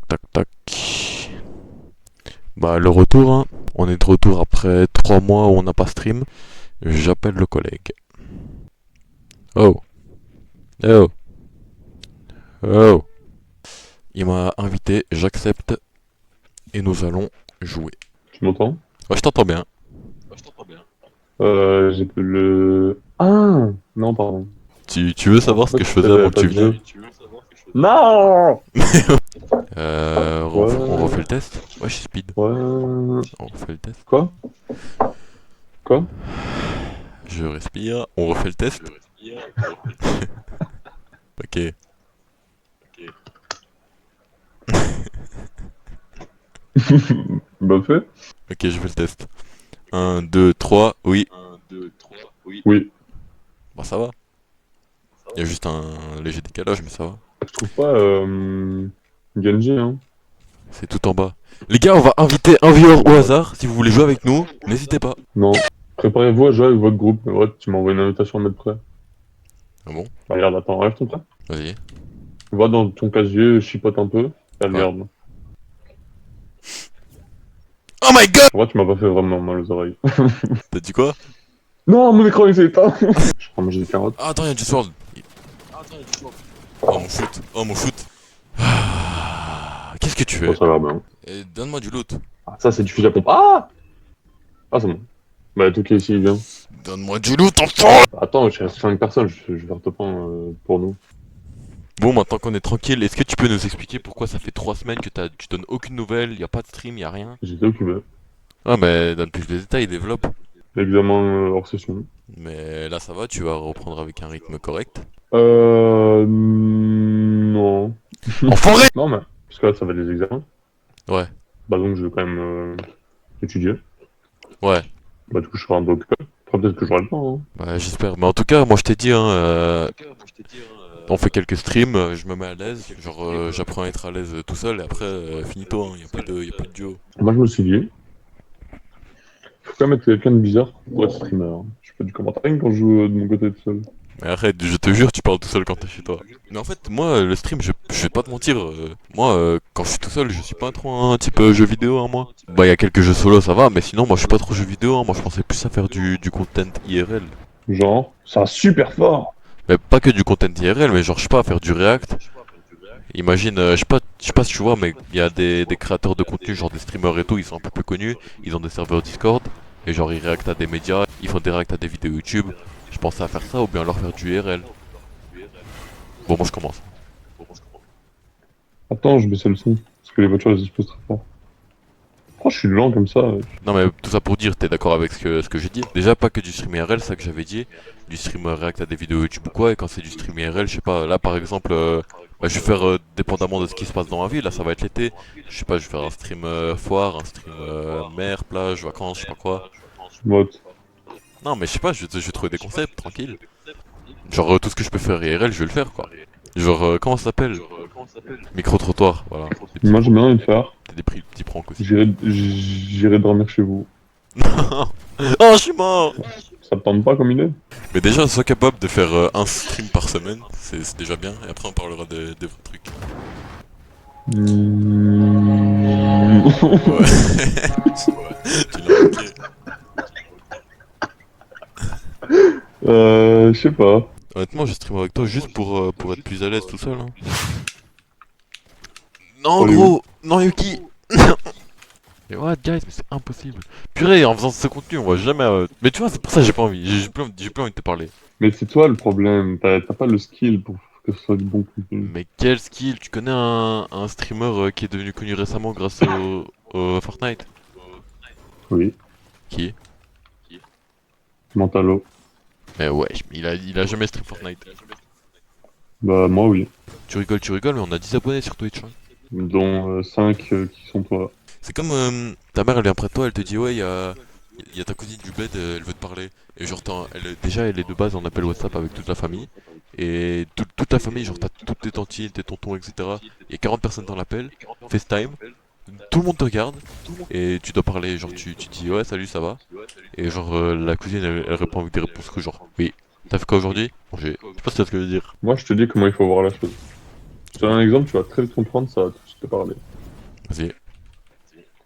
tac, tac. Bah, le retour, hein. On est de retour après 3 mois où on n'a pas stream. J'appelle le collègue. Oh, oh, oh. Il m'a invité, j'accepte et nous allons jouer. Tu m'entends? Ouais, je t'entends bien. J'ai pu le... Ah! Non, pardon. Tu veux savoir ce Pourquoi que je tu faisais t'avais avant que pas tu de jeu? viennes? Non! On refait Ouais... le test? Ouais, je suis speed. Ouais... On refait le test. Quoi? Quoi? Je respire. On refait le test. Ok. Bah fait? Ok, je fais le test. Un, 2, 3. Oui. Oui. Bah, ça va. Il y a juste un léger décalage, mais ça va. Je trouve pas, Genji, hein. C'est tout en bas. Les gars, on va inviter un viewers au hasard. Si vous voulez jouer avec nous, n'hésitez pas. Non. Préparez-vous à jouer avec votre groupe. Mais ouais, tu m'envoies une invitation à mettre prêt. Ah bon? Bah, regarde, attends, enlève ton prêt. Vas-y. Va dans ton casier, chipote un peu. Et Ouais. regarde. Oh my god! En vrai, tu m'as pas fait vraiment mal aux oreilles. T'as dit quoi? Non, mon écran il s'est éteint. Je crois manger des carottes. Ah, attends, il y a du sword. Oh mon shoot. Oh mon shoot. Ah, qu'est-ce que tu Oh, fais? ça va bien. Donne-moi du loot. Ah, ça, c'est du fusil à pompe. Ah! Ah, c'est bon. Bah, tout qui est ici, viens. Donne-moi du loot, enfant! Attends, il reste 5 personnes, je vais reprendre pour nous. Bon, maintenant qu'on est tranquille, est-ce que tu peux nous expliquer pourquoi ça fait 3 semaines que tu donnes aucune nouvelle, y a pas de stream, y a rien? J'étais occupé. Ah, mais donne plus de détails, développe. L'examen hors session. Mais là, ça va, tu vas reprendre avec un rythme correct. Non. Enfoiré! Non, mais. Parce que là, ça va être les examens. Ouais, Bah, donc, je vais quand même étudier. ouais. Bah, du coup, je serai un peu occupé. Après, peut-être que j'aurai le temps, hein. Ouais, j'espère. Mais en tout cas, moi je t'ai dit, hein, on fait quelques streams, je me mets à l'aise. Genre, j'apprends à être à l'aise tout seul et après, finito, hein, y a plus de duo. Moi, je me suis dit, faut quand même être quelqu'un de bizarre pour être streamer, hein. Je fais du commentaring quand je joue de mon côté tout seul. Mais arrête, je te jure, tu parles tout seul quand t'es chez toi. Mais en fait, moi, le stream, je vais pas te mentir. Moi, quand je suis tout seul, je suis pas trop un type jeu vidéo, hein, moi. Bah, y a quelques jeux solo, ça va, mais sinon, moi, je suis pas trop jeu vidéo, hein. Moi, je pensais plus à faire du content IRL. Genre, c'est un super fort! Mais pas que du content IRL, mais genre, je sais pas, faire du React. Imagine, je sais pas si tu vois, mais il y a des créateurs de contenu, genre des streamers et tout, ils sont un peu plus connus, ils ont des serveurs Discord, et genre ils réactent à des médias, ils font des réacts à des vidéos YouTube. Je pensais à faire ça ou bien leur faire du IRL. Bon, moi je commence. Attends, je baisse le son, parce que les voitures elles explosent très fort. Pourquoi je suis lent comme ça? Non mais tout ça pour dire, t'es d'accord avec ce que j'ai dit? Déjà pas que du stream IRL, ça que j'avais dit, du stream réact à des vidéos YouTube ou quoi, et quand c'est du stream IRL, je sais pas, là par exemple, bah, je vais faire dépendamment de ce qui se passe dans ma vie, là ça va être l'été, je sais pas, je vais faire un stream foire, un stream mer, plage, vacances, je sais pas quoi. Mode. Non mais je sais pas, je vais trouver des concepts, tranquille. Genre tout ce que je peux faire IRL, je vais le faire quoi. Genre comment ça s'appelle? Micro-trottoir, voilà. Des petits Moi pranks. j'aime bien le faire. Des petits pranks aussi. J'irai dormir chez vous. Non. Oh je suis mort! Ça te tente pas comme idée? Mais déjà, sois capable de faire un stream par semaine, c'est déjà bien, et après on parlera des vrais trucs. Ouais. Tu l'as manqué. Je sais pas. Honnêtement, je stream avec toi juste pour être plus à l'aise tout seul. Hein. Non, Hollywood. gros! Non, Yuki! Mais what, guys, mais c'est impossible. Purée, en faisant ce contenu, on va jamais. Mais tu vois, c'est pour ça que j'ai pas envie. J'ai plus envie de te parler. Mais c'est toi le problème, t'as pas le skill pour que ce soit du bon contenu. Mais quel skill! Tu connais un streamer qui est devenu connu récemment grâce au Fortnite? Oui, Qui? Mentalo. Mais wesh, mais il a jamais stream Fortnite. Bah moi oui. Tu rigoles, mais on a 10 abonnés sur Twitch. Hein. Dont 5 qui sont toi. C'est comme ta mère, elle vient près de toi, elle te dit ouais, y a ta cousine du bled, elle veut te parler. Et genre, déjà, elle est de base en appel WhatsApp avec toute la famille. Et toute la famille, genre, t'as toutes tes tantines, tes tontons, etc. Il y a 40 personnes dans l'appel, FaceTime, tout le monde te regarde, et tu dois parler, genre, tu dis ouais, salut, ça va. Et genre, la cousine, elle répond avec des réponses que genre, oui, t'as fait quoi aujourd'hui? Manger. Je sais pas si tu vois ce que je veux dire. Moi je te dis comment il faut voir la chose. Je te donne un exemple, tu vas très vite comprendre, ça va tout de suite te parler. Vas-y.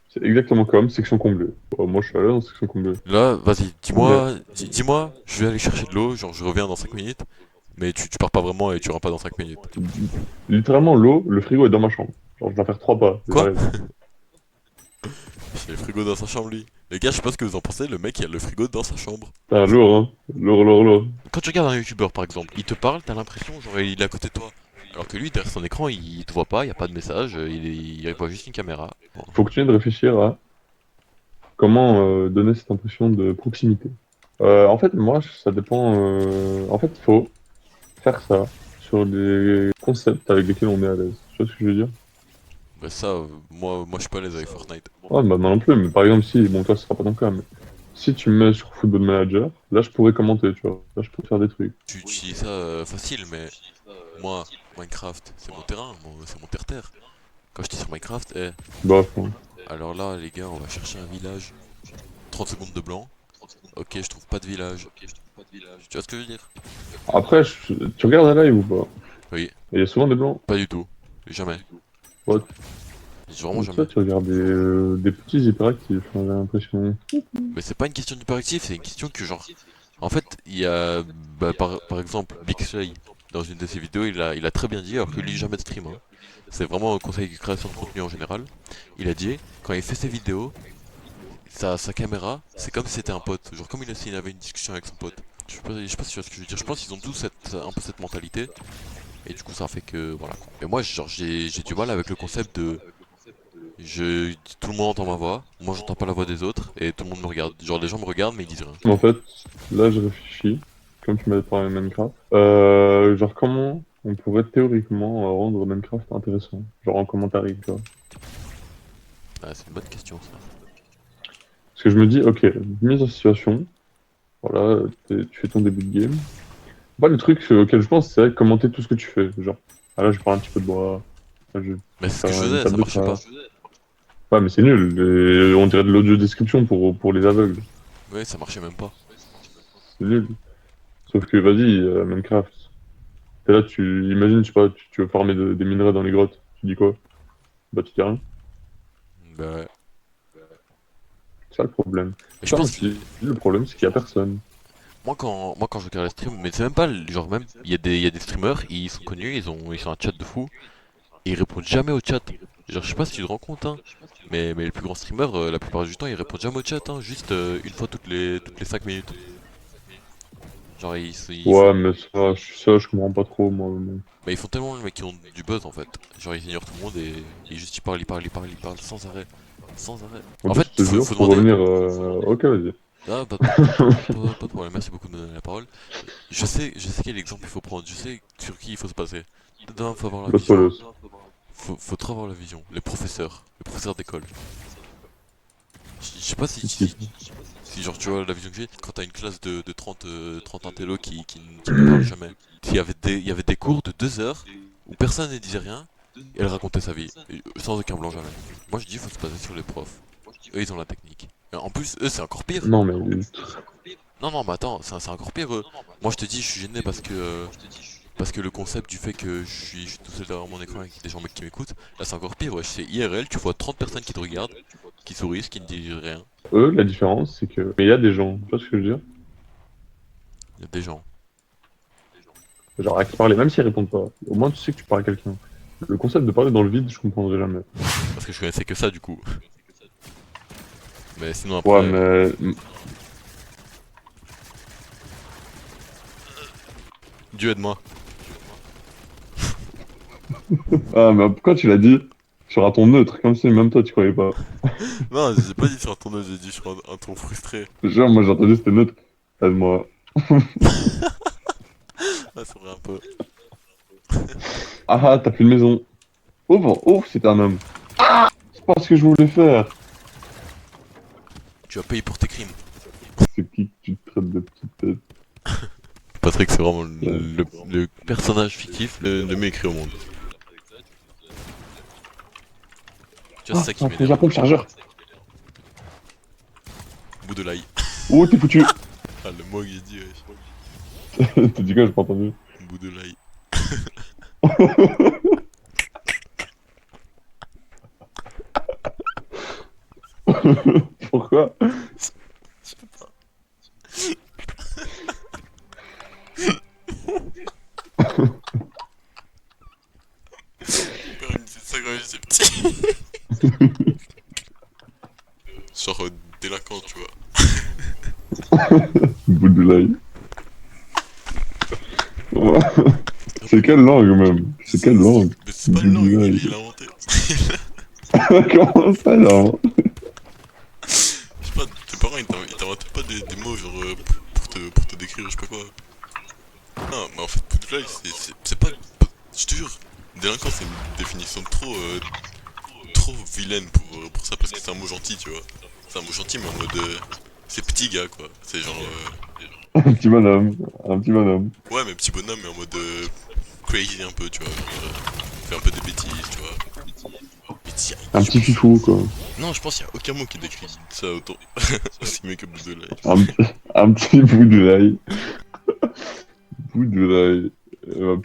C'est exactement comme section comblée. Moi, je suis à l'aise en section comblée. Là, vas-y, Mais dis-moi, je vais aller chercher de l'eau, genre je reviens dans 5 minutes, mais tu pars pas vraiment et tu rentres pas dans 5 minutes. littéralement, l'eau, le frigo est dans ma chambre. Genre, je dois faire 3 pas, Quoi? j'arrive. Il a le frigo dans sa chambre, lui. Les gars, je sais pas ce que vous en pensez, le mec il a le frigo dans sa chambre. Putain, lourd, hein. Lourd, lourd, lourd. Quand tu regardes un youtubeur par exemple, il te parle, t'as l'impression genre il est à côté de toi. Alors que lui, derrière son écran, il te voit pas, il y a pas de message, il voit juste une caméra. Bon. Faut continuer de réfléchir à comment donner cette impression de proximité. En fait, moi, ça dépend. En fait, il faut faire ça sur des concepts avec lesquels on est à l'aise. Tu vois ce que je veux dire? Bah ça, moi je suis pas à l'aise avec Fortnite. Ouais, bah, moi non plus, mais par exemple, si, bon, toi, ce sera pas ton cas, mais si tu me mets sur Football Manager, là, je pourrais commenter, tu vois. Là, je pourrais faire des trucs. Tu utilises ça facile, mais moi, Minecraft, c'est mon terrain, c'est mon terre-terre. Quand j'étais sur Minecraft, Bah, enfin, alors là, les gars, on va chercher un village. 30 secondes de blanc. Ok, je trouve pas de village. Tu vois ce que je veux dire? après, tu regardes la live ou pas? Oui, Il y a souvent des blancs. pas du tout. Jamais. Ouais, Vraiment toi, jamais. tu regardes des petits hyperactifs, j'ai l'impression. Mais c'est pas une question d'hyperactif, c'est une question que genre... En fait, il y a... Bah, par exemple, Big Shay, dans une de ses vidéos, il a très bien dit, alors que lui jamais de stream, hein. C'est vraiment un conseil de création de contenu en général. Il a dit, quand il fait ses vidéos, sa caméra, c'est comme si c'était un pote. Genre comme s'il avait une discussion avec son pote. Je sais pas si tu vois ce que je veux dire. Je pense qu'ils ont tous un peu cette mentalité. Et du coup, ça fait que, voilà quoi. Et moi, genre, j'ai du mal avec le concept de... Tout le monde entend ma voix, moi j'entends pas la voix des autres, et tout le monde me regarde. Genre les gens me regardent mais ils disent rien. En fait, là, je réfléchis, comme tu m'avais parlé de Minecraft. Genre, comment on pourrait théoriquement rendre Minecraft intéressant? Genre en commentaire, tu vois. Ah, c'est une bonne question ça. Parce que je me dis, ok, mise en situation, voilà, tu fais ton début de game. Bah, le truc auquel je pense, c'est commenter tout ce que tu fais. Genre, ah là, je prends un petit peu de bois, là, je vais Mais c'est ce que je faire une faisais, table ça de marchait pas. trace. Ouais, mais c'est nul. On dirait de l'audio description pour les aveugles. Ouais, ça marchait même pas. C'est nul. Sauf que, vas-y, Minecraft. Et là, imagine, je sais pas, tu veux farmer des minerais dans les grottes. Tu dis quoi? Bah, tu dis rien. Bah ouais. C'est ça le problème. Mais je Ça pense, aussi, le problème, c'est qu'il y a personne. moi quand je regarde les streams, mais c'est même pas, genre même, il y a des streamers, ils sont connus, ils sont un chat de fou, et ils répondent jamais au chat. Genre je sais pas si tu te rends compte, hein, mais les plus grands streamers, la plupart du temps, ils répondent jamais au chat, hein, juste une fois toutes les 5 minutes. Genre ils font Ouais, mais ça, je comprends pas trop, moi. bah ils font tellement le mec qui ont du buzz en fait. Genre ils ignorent tout le monde et juste ils parlent sans arrêt. Sans arrêt. En En plus, fait, je te jure, faut pour demander. revenir... Ok, vas-y. Ah, pas de problème, merci beaucoup de me donner la parole. Je sais quel exemple il faut prendre, je sais sur qui il faut se passer. Dedans, faut avoir la Los vision. Polos. Faut trop avoir la vision. Les professeurs d'école. Je sais pas C'est qui? si genre tu vois la vision que j'ai, quand t'as une classe de 30 intellos qui ne parlent jamais. Il y avait des cours de 2 heures où personne ne disait rien et elle racontait sa vie, sans aucun blanc jamais. Moi je dis faut se baser sur les profs. Eux ils ont la technique. Et en plus, eux c'est encore pire. Non, mais... Non, non, mais attends, c'est encore pire. Moi je te dis, je suis gêné parce que le concept du fait que je suis tout seul derrière mon écran avec des gens qui m'écoutent, là c'est encore pire. Ouais, c'est IRL, tu vois 30 personnes qui te regardent, qui sourient, qui ne disent rien. Eux, la différence, c'est que... Mais il y a des gens, tu vois ce que je veux dire? Il y a des gens. Genre, à qui parler, même s'ils répondent pas. Au moins, tu sais que tu parles à quelqu'un. Le concept de parler dans le vide, je comprendrai jamais. Parce que je connaissais que ça du coup. Mais sinon Ouais, après. mais... Dieu aide-moi. Ah, mais pourquoi tu l'as dit sur un ton neutre, comme si même toi, tu croyais pas? Non, j'ai pas dit sur un tournoi, j'ai dit sur un ton frustré. Genre, moi, j'ai entendu, c'était neutre. Aide-moi. Ah, c'est vrai un peu. Ah, ah, t'as plus de maison. Ouvre, ouvre, c'est un homme. C'est pas ce que je voulais faire. Tu vas payer pour tes crimes. C'est qui que tu traites de petite tête? Patrick, c'est vraiment Ouais. le personnage fictif le mieux écrit au monde. Tu vois, c'est ça qui Ah, faut m'énerve. appeler le chargeur. Bout de l'ail. Oh, t'es foutu. Ah, le mot que j'ai dit, wesh. T'as dit quoi, j'ai pas entendu. Bout de l'ail. Pourquoi? Je sais pas. Mon père il me disait ça quand j'étais petit. Genre délinquant, tu vois. Bout de l'ail. C'est quelle langue même? C'est quelle langue? Mais c'est pas une langue, Boudelaï. il a inventé. Comment ça là? Je sais pas, tes parents ils t'inventent pas des mots genre pour te décrire, je sais pas quoi. Non, mais en fait, Poudlay, c'est pas. Je te jure, délinquant c'est une définition trop vilaine pour ça parce que c'est un mot gentil, tu vois. C'est un mot gentil, mais en mode. C'est petit gars quoi. C'est genre. Un petit bonhomme. Un petit bonhomme. Ouais, mais petit bonhomme, mais en mode. Crazy un peu, tu vois. Genre, fait un peu des bêtises, tu vois. Mais Un petit fifou quoi. non, je pense qu'il y a aucun mot qui décrit ça autant. Aussi mieux que Poudlay. Un petit bout de l'ail. Bout de l'ail.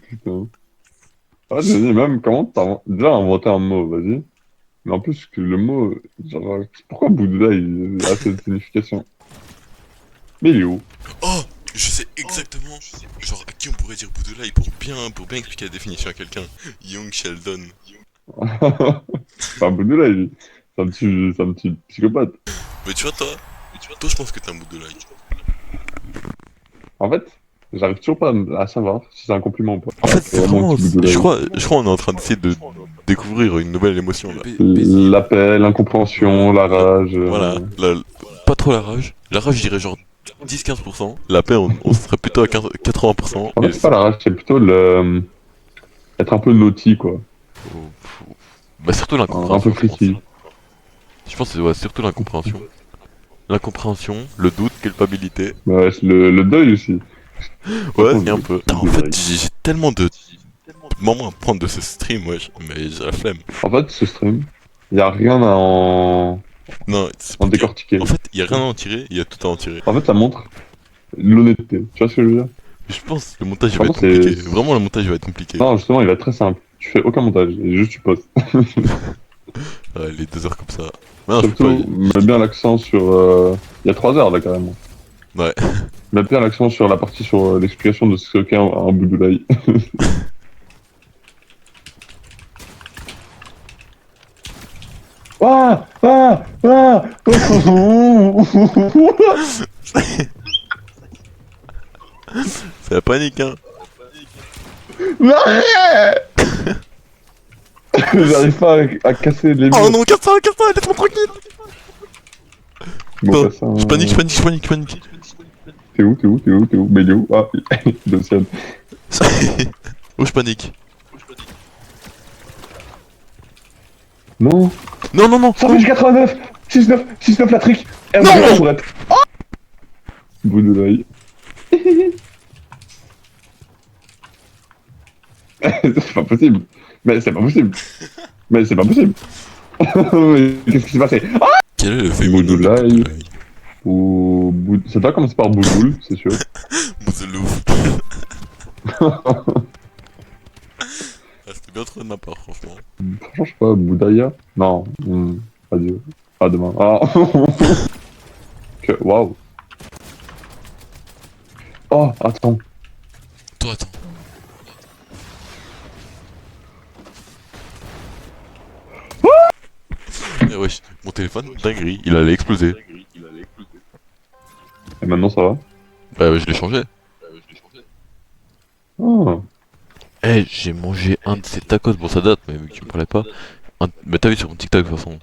Putain. Ah, j'ai dit même, comment t'as déjà inventé un mot, vas-y. Mais en plus que le mot, genre, pourquoi bout de l'ail a cette signification? Mais il est où? Oh, je sais exactement. Genre à qui on pourrait dire Poudlay pour bien expliquer la définition à quelqu'un. Young Sheldon. C'est un bout de l'ail. C'est un petit psychopathe. Mais tu vois toi je pense que t'es un Poudlay. En fait, j'arrive toujours pas à savoir si c'est un compliment ou pas. En fait, c'est Vraiment un vraiment. petit bout de Je l'ail. crois on est en train d'essayer de découvrir une nouvelle émotion là. L'appel, l'incompréhension, la rage. Voilà, pas trop la rage. La rage, je dirais genre 10-15%. La paix, on serait plutôt à 80%. En Et fait, c'est pas la rage, c'est plutôt le être un peu naughty, quoi. bah, surtout Un l'incompréhension, peu je pense. freaky. Je pense que c'est ouais, surtout l'incompréhension. L'incompréhension, le doute, culpabilité. Ouais, c'est le deuil aussi. Ouais, Franchement, c'est un peu. Putain, en fait, j'ai tellement de moments à prendre de ce stream, wesh, mais j'ai la flemme. En fait, ce stream, y a rien à Non, c'est en pas que. décortiquer. En fait, y a rien à en tirer, y a tout à en tirer. En fait, ça montre l'honnêteté. Tu vois ce que je veux dire? Je pense que le montage il va Vraiment, être compliqué. Vraiment, le montage il va être compliqué. Non, justement, il va être très simple. Tu fais aucun montage, et juste tu postes. Ouais, les 2 heures comme ça. Non, je peux Surtout, pas. mets bien l'accent sur... Il y a 3 heures, là, carrément. Ouais. Mets bien l'accent sur la partie sur l'explication de ce qu'est un bout de l'ail. Ah! Ah! Ah! C'est la panique, hein. Non! J'arrive pas à casser les Oh murs. non, casse ça, laisse-moi tranquille. Bon, Attends, je panique. T'es où? T'es où? T'es où? T'es où? Mais il est où? Ah, il est au ciel. Oh, je panique. Non! Non. 189! 6-9 la trick! Non! Bout de l'œil. C'est pas possible! Mais c'est pas possible! Mais c'est pas possible! Mais qu'est-ce qui s'est passé? Quel est le Bout de féminin de l'ail. Poudlay? Ou... Ça doit commencer par Boudoul, c'est sûr. Bouzelouf. Ah, c'était bien trop de ma part, franchement. Franchement, je sais pas, Boudaya? Non. Adieu. À demain. Ah. Waouh. Oh, attends. Toi, attends. Eh wesh, mon téléphone, dinguerie, il allait exploser. Et maintenant, ça va? Bah, je l'ai changé. Ah. Eh, j'ai mangé un de ces tacos, bon ça date, mais vu que tu me parlais pas. Mais t'as vu sur mon TikTok de toute façon.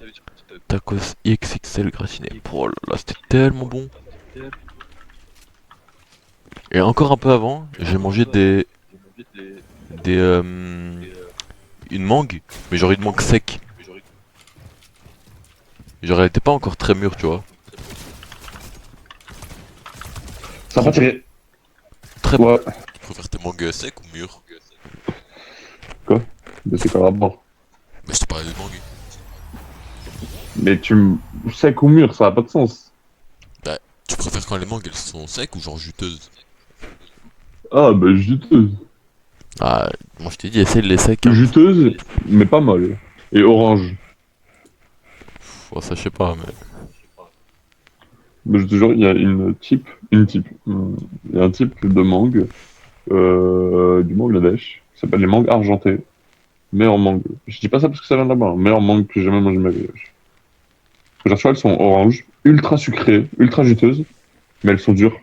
Tacos XXL gratiné. Oh là là, c'était tellement bon. Et encore un peu avant, j'ai mangé des une mangue, mais genre une mangue sec. Genre elle était pas encore très mûre, tu vois. Ça va tirer. Très bon. Ouais. Tu préfères tes mangues secs ou mûres? Mais c'est quoi le rapport? Mais je te parlais de mangue. Mais sec ou mûr, ça a pas de sens. Tu préfères quand les mangues elles sont secs ou genre juteuses? Ah, bah juteuse. Ah, moi je t'ai dit essaye les secs. Hein. Juteuse, mais pas molle. Et orange. Oh, ça je sais pas, mais. Mais je te jure, il y a il y a un type de mangue du Bangladesh qui s'appelle les mangues argentées. Meilleure mangue. Je dis pas ça parce que ça vient de là-bas. Hein. Meilleure mangue que j'ai jamais mangé de ma vie. Wesh. Genre, tu vois, elles sont oranges, ultra sucrées, ultra juteuses, mais elles sont dures.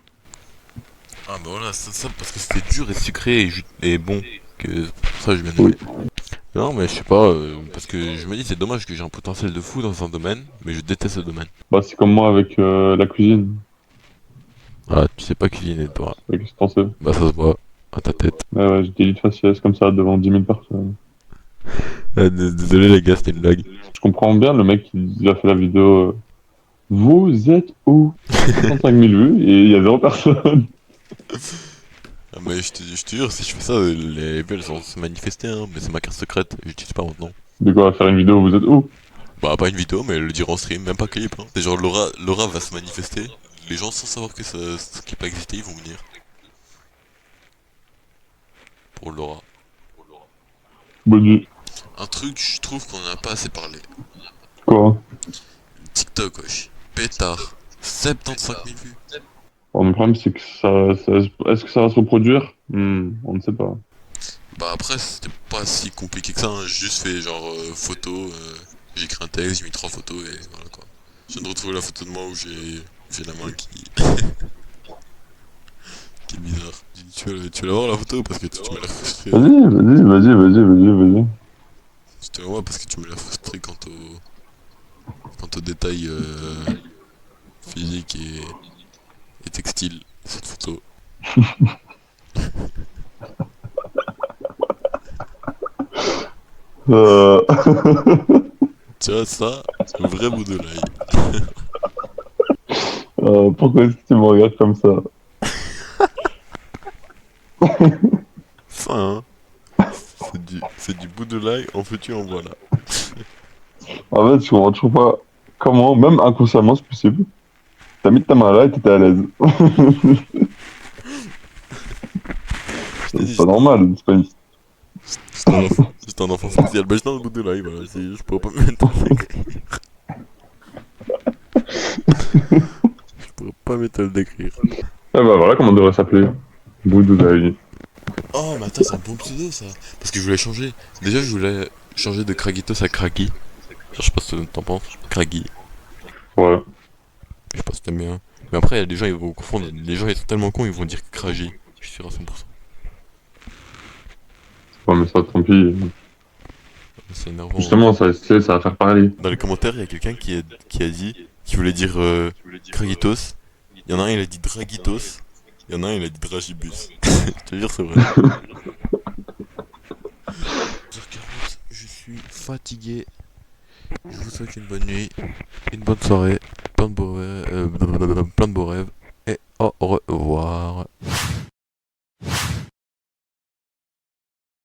Ah bah voilà, c'est ça parce que c'était dur et sucré et bon que pour ça j'ai bien aimé. Oui. Non mais je sais pas, parce que je me dis c'est dommage que j'ai un potentiel de fou dans un domaine, mais je déteste ce domaine. Bah, c'est comme moi avec la cuisine. Ah, tu sais pas cuisiner toi. Qu'est-ce que tu pensais? Bah ça se voit à ta tête. Ouais, ouais, j'ai des lits de faciès comme ça devant 10 000 personnes. Désolé les gars, c'était une blague. Je comprends bien le mec qui a fait la vidéo. Vous êtes où? 65 000 vues et il y a 0 personne. Ah, mais je te jure, si je fais ça, les vues elles vont se manifester, hein, mais c'est ma carte secrète, j'utilise pas maintenant. De quoi faire une vidéo, vous êtes où? Bah pas une vidéo, mais le dire en stream, même pas clip. Hein. C'est genre Laura va se manifester, les gens sans savoir que ça qui pas existé, ils vont venir. Pour Laura. Bonne nuit. Un truc, je trouve qu'on en a pas assez parlé. Quoi? TikTok, wesh. Pétard. 75 000 vues. Bon, le problème, c'est que est-ce que ça va se reproduire? On ne sait pas. Bah après, c'était pas si compliqué que ça, hein. J'ai juste fait genre photo, j'ai écrit un texte, j'ai mis 3 photos et voilà quoi. Je viens de retrouver la photo de moi où j'ai la main qui est bizarre. J'ai dit, tu vas la voir la photo parce que tu m'as l'air frustré. Vas-y. Je te la vois parce que tu m'as l'air frustré quant aux détails physiques et textiles de cette photo. Euh... Tu vois ça, c'est le vrai bout de l'ail. Pourquoi est-ce que tu me regardes comme ça? Ça, hein, c'est du bout de l'ail, en veux-tu, en voilà. En fait, je comprends toujours pas comment, même inconsciemment, c'est possible. T'as mis ta main là et t'étais à l'aise. Je t'ai dit, C'est pas normal, c'est pas une... j'étais un enfant spécial. Bah j'étais dans le bout de l'ail, voilà, je pourrais pas me mettre à le décrire. Je pourrais pas mettre à le décrire. Ah bah voilà comment on devrait s'appeler. Boudoulaï. Oh, mais attends, c'est un bon pseudo ça. Parce que je voulais changer. Déjà, je voulais changer de Kragitos à Kragi. Je sais pas ce que t'en penses. Kragi. Ouais. Je sais pas si t'aimes bien. Mais après, il y a des gens, ils vont confondre. Les gens, ils sont tellement cons, ils vont dire Kragi. Je suis sûr à 100%. Ouais, mais ça, tant pis. C'est énervant. Hein. Justement, ça va faire parler. Dans les commentaires, il y a quelqu'un qui a dit qu'il voulait dire Kragitos. Il y en a un, il a dit Dragitos. Il y en a un, il a dit Dragibus. Je te jure, c'est vrai. 10h40, je suis fatigué. Je vous souhaite une bonne nuit, une bonne soirée, plein de beaux rêves, et au revoir.